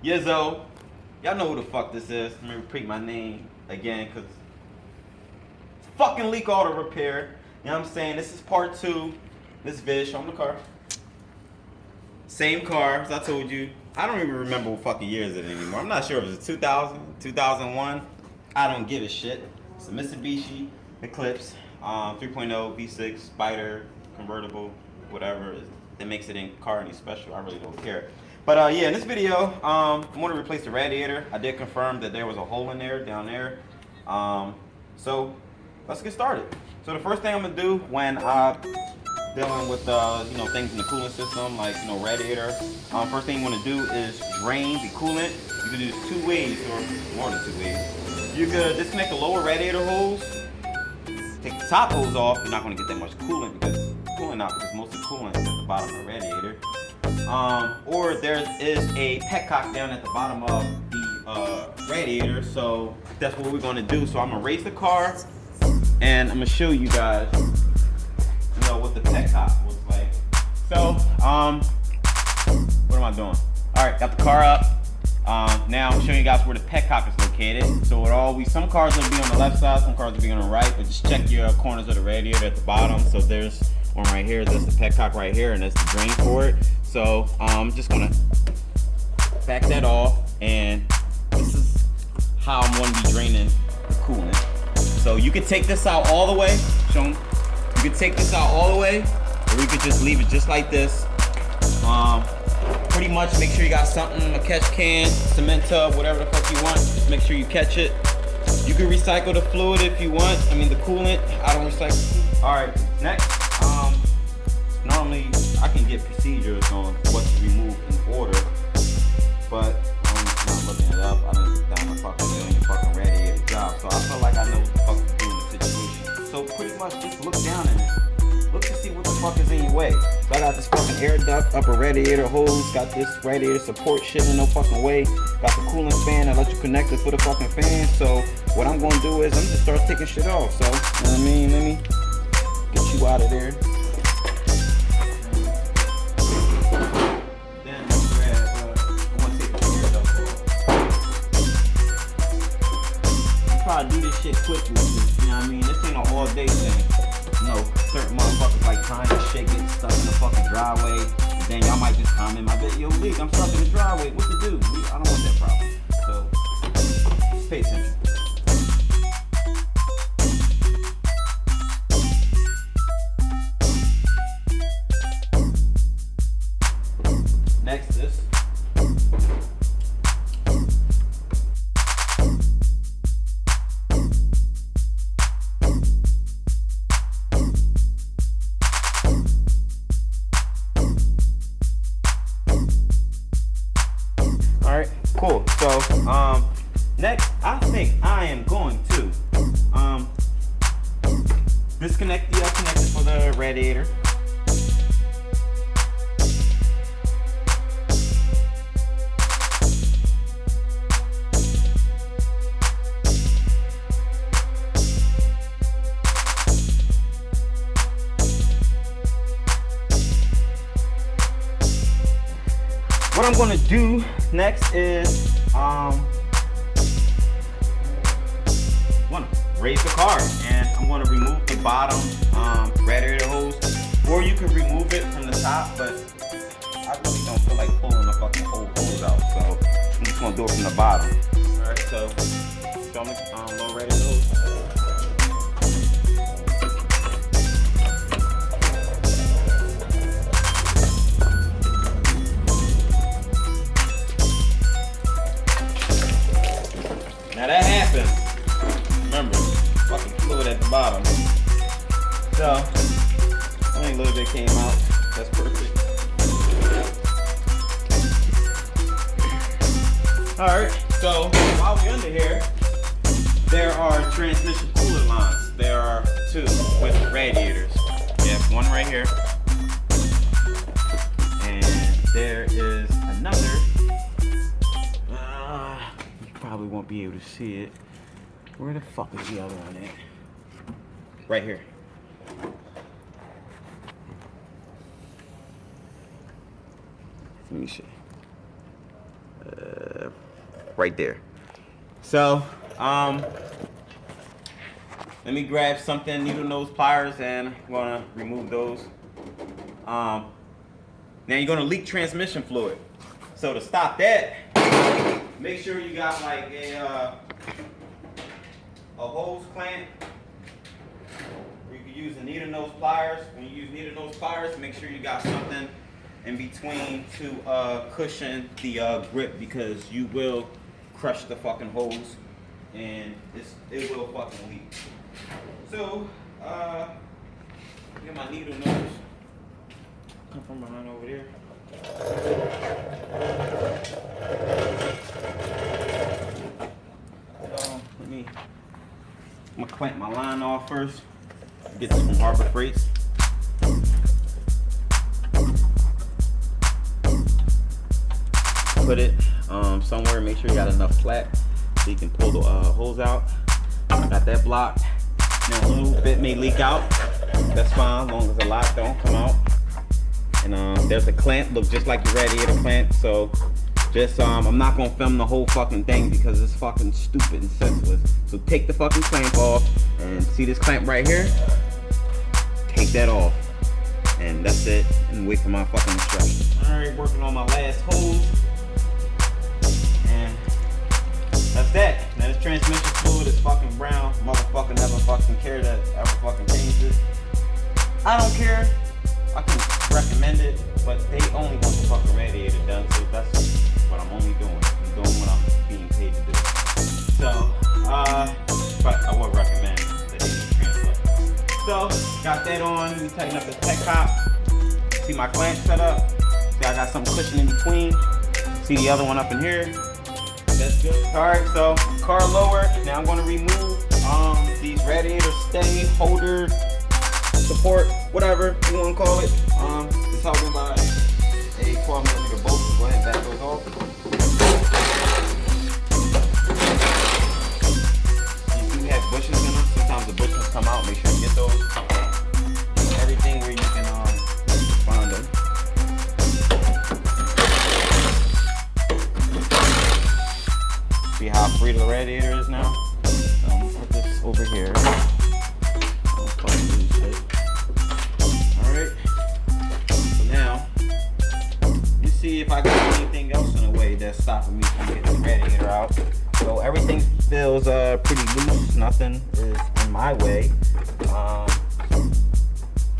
Yizzo. Y'all know who the fuck this is. Let me repeat my name again, because it's fucking Leekautorepair. You know what I'm saying? This is part 2. This vid, show them the car. Same car, as I told you. I don't even remember what fucking year is it anymore. I'm not sure if it's 2000, 2001. I don't give a shit. It's a Mitsubishi Eclipse, 3.0 V6 Spyder convertible, whatever. That makes it in car any special. I really don't care. But yeah, in this video, I'm going to replace the radiator. I did confirm that there was a hole in there, down there. So let's get started. So the first thing I'm going to do when I'm dealing with you know, things in the coolant system, like, you know, radiator, first thing you want to do is drain the coolant. You can do this 2 ways, or more than 2 ways. You could disconnect the lower radiator hose, take the top hose off. You're not going to get that much coolant because most of the coolant is at the bottom of the radiator. Or there is a petcock down at the bottom of the radiator, so that's what we're going to do. So I'm going to raise the car, and I'm going to show you guys, you know, what the petcock looks like. So, what am I doing? All right, got the car up. Now I'm showing you guys where the petcock is located. So some cars will be on the left side, some cars will be on the right, but just check your corners of the radiator at the bottom. So there's one right here, there's the petcock right here, and that's the drain for it. So I'm just gonna back that off, and this is how I'm going to be draining the coolant. So you can take this out all the way. Show them. You can take this out all the way, or you could just leave it just like this. Pretty much make sure you got something, a catch can, cement tub, whatever the fuck you want. Just make sure you catch it. You can recycle the fluid if you want. I mean the coolant. I don't recycle. All right, next. Normally I can get procedures on what to remove in order, but I'm not looking it up. I done down the fucking doing your fucking radiator job, so I feel like I know what the fuck to do in the situation. So pretty much just look down in it. Look to see what the fuck is in your way. So I got this fucking air duct, upper radiator hose, got this radiator support shit in no fucking way. Got the coolant fan, electrical connector for the fucking fan. So what I'm gonna do is I'm just start taking shit off. So, you know what I mean? Let me get you out of there. Then grab, I wanna take the air duct off. You probably do this shit quickly, you know what I mean? This ain't an all day thing. You know, certain motherfuckers like trying to shit get stuck in the fucking driveway. And then y'all might just comment, I bet, yo, Leek, I'm stuck in the driveway. What to do? I don't want that problem. So, just pay attention. Next is cool. So, next, I think I am going to disconnect the connector for the radiator. What I'm going to do next is want to raise the car, and I'm going to remove the bottom radiator hose, or you can remove it from the top, but I really don't feel like pulling the fucking whole hose out, so I'm just going to do it from the bottom. Alright, so show me low radiator hose. Now that happened. Remember, fucking fluid at the bottom. So, only a little bit came out. That's perfect. Alright, so while we're under here, there are transmission coolant lines. There are 2 with radiators. You have one right here. And there is another. Probably won't be able to see it. Where the fuck is the other one at? Right here. Let me see. right there. So, let me grab something, needle nose pliers, and I'm gonna remove those. Now you're gonna leak transmission fluid. So to stop that, make sure you got like a hose clamp. You can use the needle nose pliers. When you use needle nose pliers, make sure you got something in between to cushion the grip, because you will crush the fucking hose and it will fucking leak. So, get my needle nose. Come from behind over there. I'm gonna clamp my line off first. Get this from Harbor Freights. Put it somewhere. Make sure you got enough slack so you can pull the hose out. I got that blocked. Now a little bit may leak out. That's fine, as long as a lot don't come out. And there's a clamp, look just like your radiator clamp. So just I'm not gonna film the whole fucking thing because it's fucking stupid and senseless. So take the fucking clamp off, and see this clamp right here? Take that off, and that's it. And wait for my fucking instructions. All right, working on my last hose, and that's that. Now this transmission fluid is fucking brown. Motherfucker never fucking care that ever fucking changed it. I don't care. I can recommend it, but they only want the fucking radiator done, so that's what I'm only doing. I'm doing what I'm being paid to do. So, but I would recommend that they use transfer. So, got that on. Let me tighten up this pet cop. See my clamp set up. See, I got some cushion in between. See the other one up in here. That's good. Alright, so car lower. Now I'm gonna remove these radiator stay holder support, whatever you want to call it. It's held by a 12mm bolt. So go ahead and back those off. If you have bushes in them, sometimes the bushes come out. Make sure you get those. Everything where you can find them. See how free the radiator is now? So I'm gonna put this over here. Alright. So now, let's see if I got anything else in the way that's stopping me from getting the radiator out. So everything feels pretty loose. Nothing is in my way.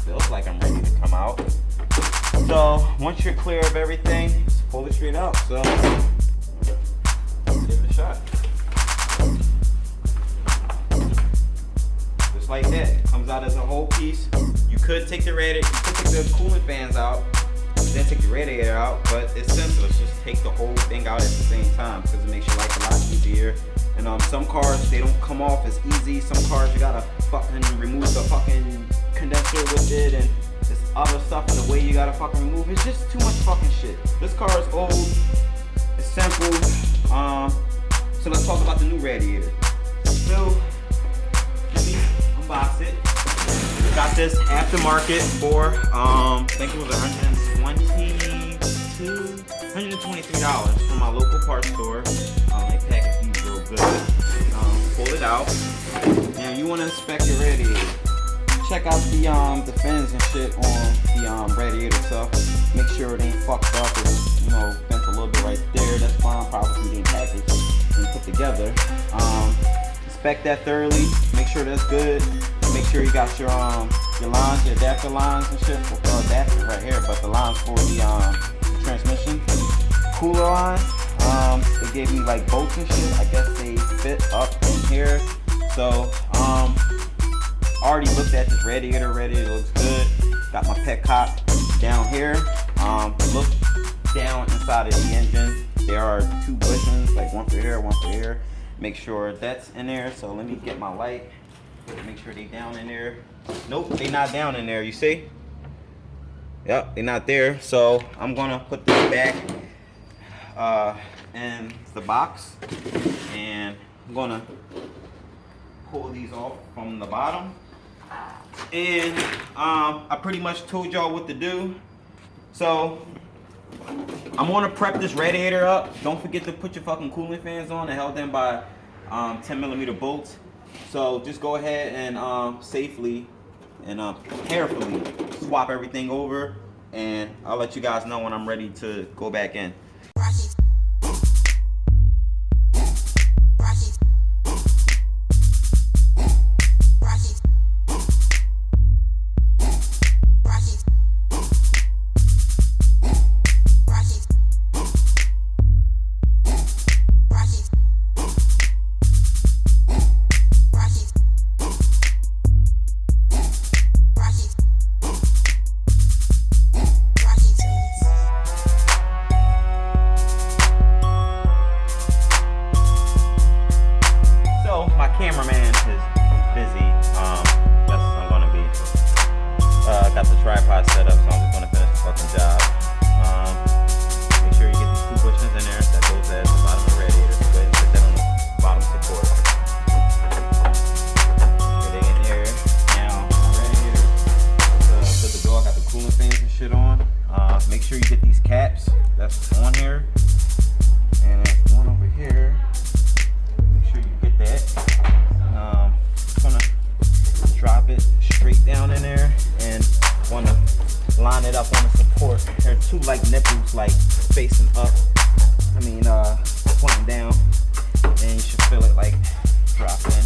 Feels like I'm ready to come out. So once you're clear of everything, just pull it straight out. So give it a shot. Just like that. It comes out as a whole piece. You could take the radiator, you could take the coolant fans out, then take the radiator out, but it's simple. It's just take the whole thing out at the same time because it makes your life a lot easier. And some cars, they don't come off as easy. Some cars you gotta fucking remove the fucking condenser with it, and this other stuff and the way you gotta fucking remove. It's just too much fucking shit. This car is old. It's simple. So let's talk about the new radiator. So let me unbox it. Got this aftermarket for I think it was $123 from my local parts store. They package these real good. Pull it out. Now you want to inspect your radiator. Check out the fins and shit on the radiator stuff. Make sure it ain't fucked up. It's, bent a little bit right there. That's fine. Probably being packaged and put together. Inspect that thoroughly. Make sure that's good. Make sure you got your lines, your adapter lines and shit. Well, adapter right here, but the lines for the transmission cooler line. They gave me like bolts and shit. I guess they fit up in here. So already looked at this radiator. Radiator looks good. Got my pet cop down here. Look down inside of the engine. There are two bushings, like one for here, one for here. Make sure that's in there. So let me get my light. Make sure they down in there. Nope, they not down in there, you see? Yep, they not there. So I'm gonna put this back in the box, and I'm gonna pull these off from the bottom. And I pretty much told y'all what to do. So I'm gonna prep this radiator up. Don't forget to put your fucking coolant fans on and held in by 10mm bolts. So just go ahead and safely and carefully swap everything over, and I'll let you guys know when I'm ready to go back in. Cameraman is busy. That's I'm gonna be. Got the tripod set up, so I'm just gonna finish the fucking job. Make sure you get these 2 bushings in there. That goes at the bottom of the radiator. So go ahead and put that on the bottom support. Get it in there. Now, radiator. Put the door. Got the cooling fans and shit on. Make sure you get these caps. That's on here, and there's one over here. Make sure you get that. Gonna drop it straight down in there and wanna line it up on the support. There are 2 like nipples like facing up. Pointing down, and you should feel it like drop in.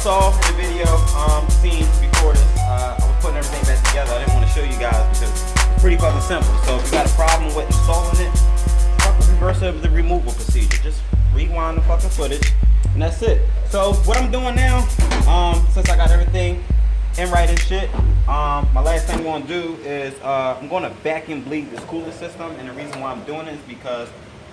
saw in the video seen before this, I was putting everything back together. I didn't want to show you guys because it's pretty fucking simple. So if you got a problem with installing it, fucking reverse of the removal procedure. Just rewind the fucking footage and that's it. So what I'm doing now, since I got everything and right and shit. My last thing I'm gonna do is I'm gonna vacuum bleed this coolant system, and the reason why I'm doing it is because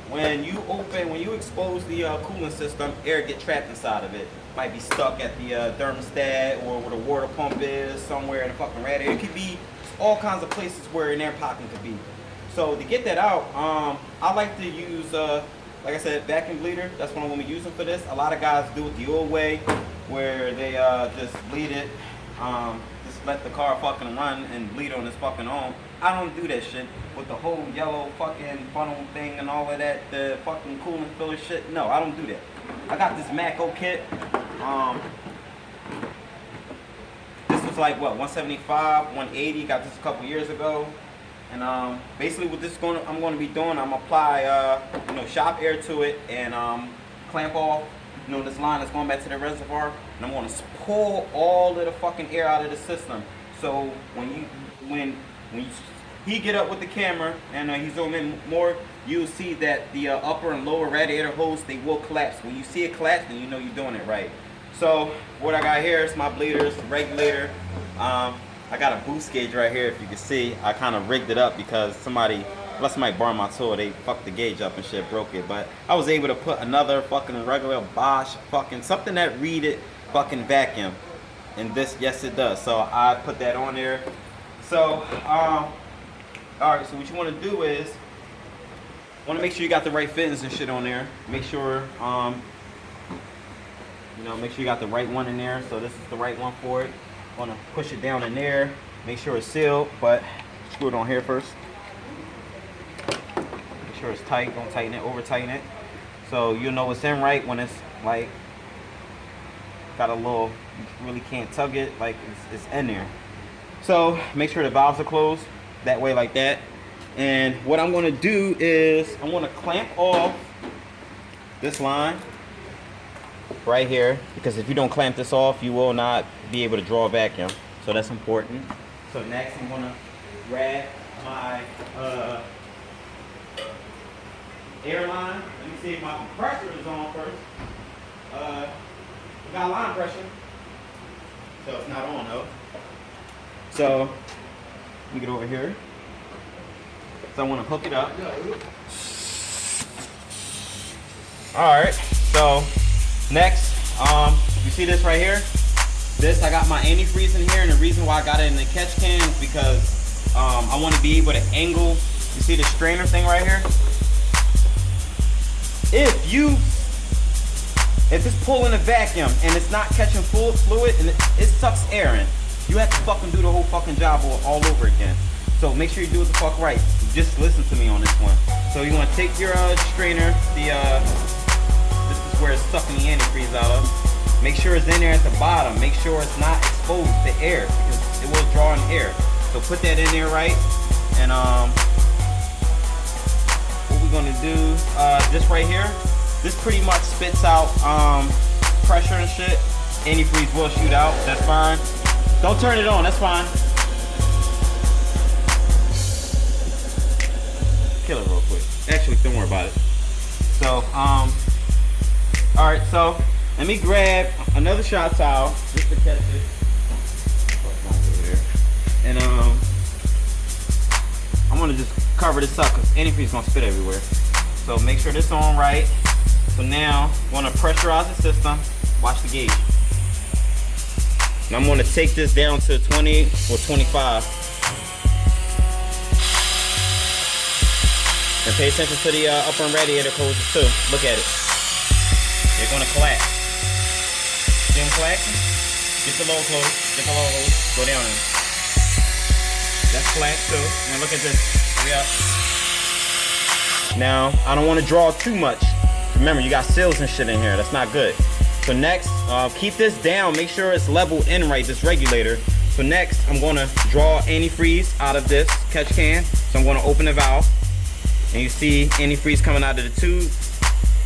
when you expose the coolant system, air get trapped inside of it. Might be stuck at the thermostat or where the water pump is, somewhere in the fucking radiator. It could be all kinds of places where an air pocket could be. So to get that out, I like to use, like I said, vacuum bleeder. That's what I'm gonna be using for this. A lot of guys do it the old way, where they just bleed it, just let the car fucking run and bleed on its fucking own. I don't do that shit with the whole yellow fucking funnel thing and all of that, the fucking coolant filler shit. No, I don't do that. I got this Mako kit. This was like what, 175, 180. Got this a couple years ago. And basically what this I'm going to be doing, I'm apply shop air to it and clamp off this line that's going back to the reservoir, and I'm going to pull all of the fucking air out of the system. So when he get up with the camera and he's zooming in more, you'll see that the upper and lower radiator hose, they will collapse. When you see it collapse, then you know you're doing it right. So what I got here is my bleeders, regulator. I got a boost gauge right here. If you can see, I kind of rigged it up because somebody borrowed my tool. They fucked the gauge up and shit, broke it. But I was able to put another fucking regular Bosch fucking something that read it fucking vacuum. And this, yes it does. So I put that on there. So all right. So what you want to do is make sure you got the right fittings and shit on there. Make sure make sure you got the right one in there. So this is the right one for it. Want to push it down in there, make sure it's sealed, but screw it on here first. Make sure it's tight, don't tighten it, over tighten it. So you'll know it's in right when it's like got a little, you really can't tug it, like it's in there. So make sure the valves are closed, that way like that. And what I'm going to do is I'm going to clamp off this line right here, because if you don't clamp this off, you will not be able to draw a vacuum. So that's important. So next I'm gonna grab my air line. Let me see if my compressor is on first. We got line pressure, so it's not on though. So let me get over here. So I want to hook it up. All right. So next, you see this right here? This, I got my antifreeze in here, and the reason why I got it in the catch can is because I want to be able to angle. You see the strainer thing right here? If it's pulling a vacuum and it's not catching full fluid and it sucks air in, you have to fucking do the whole fucking job all over again. So make sure you do it the fuck right. Just listen to me on this one. So you want to take your strainer, this is where it's sucking the antifreeze out of. Make sure it's in there at the bottom. Make sure it's not exposed to air because it will draw in air. So put that in there right. And what we're gonna do, this right here, this pretty much spits out pressure and shit. Antifreeze will shoot out, that's fine. Don't turn it on, that's fine. Kill it real quick. Actually, don't worry about it. So, all right, so let me grab another shot towel just to catch it. And I'm gonna just cover this up because antifreeze is gonna spit everywhere. So make sure this is on right. So now I'm gonna pressurize the system. Watch the gauge. And I'm gonna take this down to 20 or 25. And pay attention to the upper and radiator hoses too. Look at it. They're gonna collapse. See them collapsing? Get the low close. Get the low hose. Go down in. That's collapsed too. Now look at this. Hurry up. Now I don't want to draw too much. Remember, you got seals and shit in here. That's not good. So next, keep this down. Make sure it's leveled in right. This regulator. So next, I'm gonna draw antifreeze out of this catch can. So I'm gonna open the valve. And you see antifreeze coming out of the tube.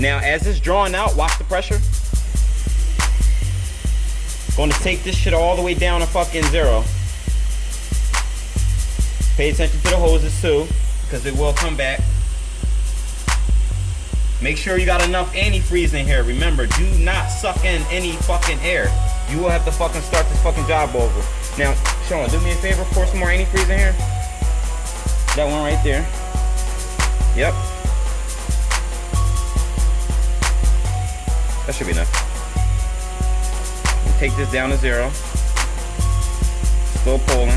Now, as it's drawing out, watch the pressure. Going to take this shit all the way down to fucking 0. Pay attention to the hoses too, because it will come back. Make sure you got enough antifreeze in here. Remember, do not suck in any fucking air. You will have to fucking start this fucking job over. Now, Sean, do me a favor, pour some more antifreeze in here. That one right there. Yep. That should be enough. We'll take this down to 0. Still pulling.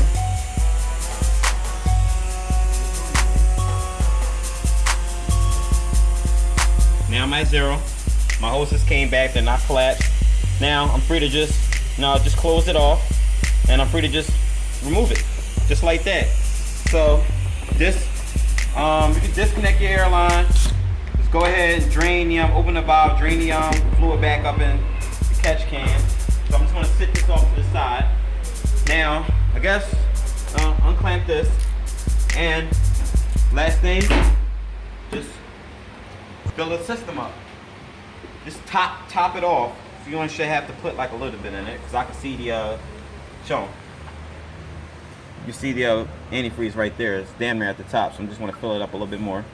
Now I'm at 0. My hoses came back, they're not collapsed. Now I'm free to just close it off, and I'm free to just remove it, just like that. So this, you can disconnect your airline. Just go ahead and drain the, open the valve, drain the fluid back up in the catch can. So I'm just gonna sit this off to the side. Now, I guess, unclamp this, and last thing, just fill the system up. Just top it off. So you only should have to put like a little bit in it, because I can see the, show 'em. You see the antifreeze right there. It's damn near at the top, so I'm just want to fill it up a little bit more.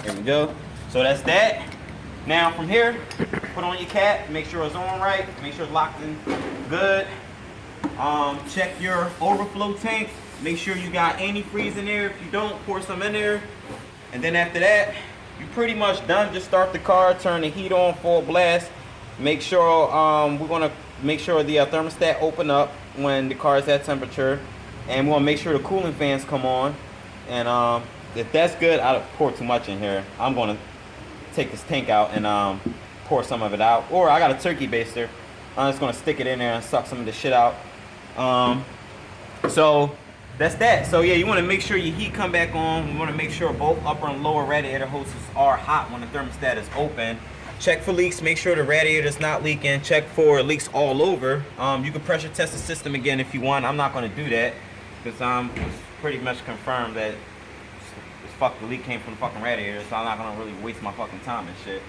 There we go. So that's that. Now from here, put on your cap, make sure it's on right, make sure it's locked in good. Check your overflow tank. Make sure you got antifreeze in there. If you don't, pour some in there. And then after that, you're pretty much done. Just start the car, turn the heat on full blast. Make sure, we're gonna make sure the thermostat open up when the car is at temperature. And we wanna make sure the cooling fans come on. And if that's good, I don't pour too much in here. I'm gonna take this tank out and pour some of it out. Or I got a turkey baster. I'm just gonna stick it in there and suck some of the shit out. So that's that. So yeah, you want to make sure your heat come back on. You want to make sure both upper and lower radiator hoses are hot when the thermostat is open. Check for leaks. Make sure the radiator is not leaking. Check for leaks all over. You can pressure test the system again if you want. I'm not going to do that because it's pretty much confirmed that the leak came from the fucking radiator. So I'm not going to really waste my fucking time and shit.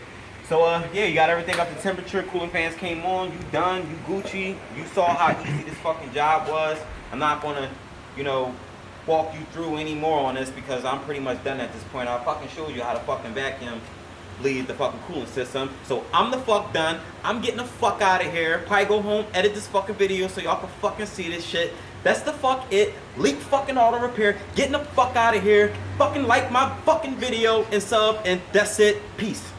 So yeah, you got everything up to temperature. Cooling fans came on. You done. You Gucci. You saw how easy this fucking job was. I'm not going to, you know, walk you through any more on this because I'm pretty much done at this point. I fucking showed you how to fucking vacuum bleed the fucking cooling system. So I'm the fuck done. I'm getting the fuck out of here. Probably go home, edit this fucking video so y'all can fucking see this shit. That's the fuck it. Leak fucking auto repair. Getting the fuck out of here. Fucking like my fucking video and sub, and that's it. Peace.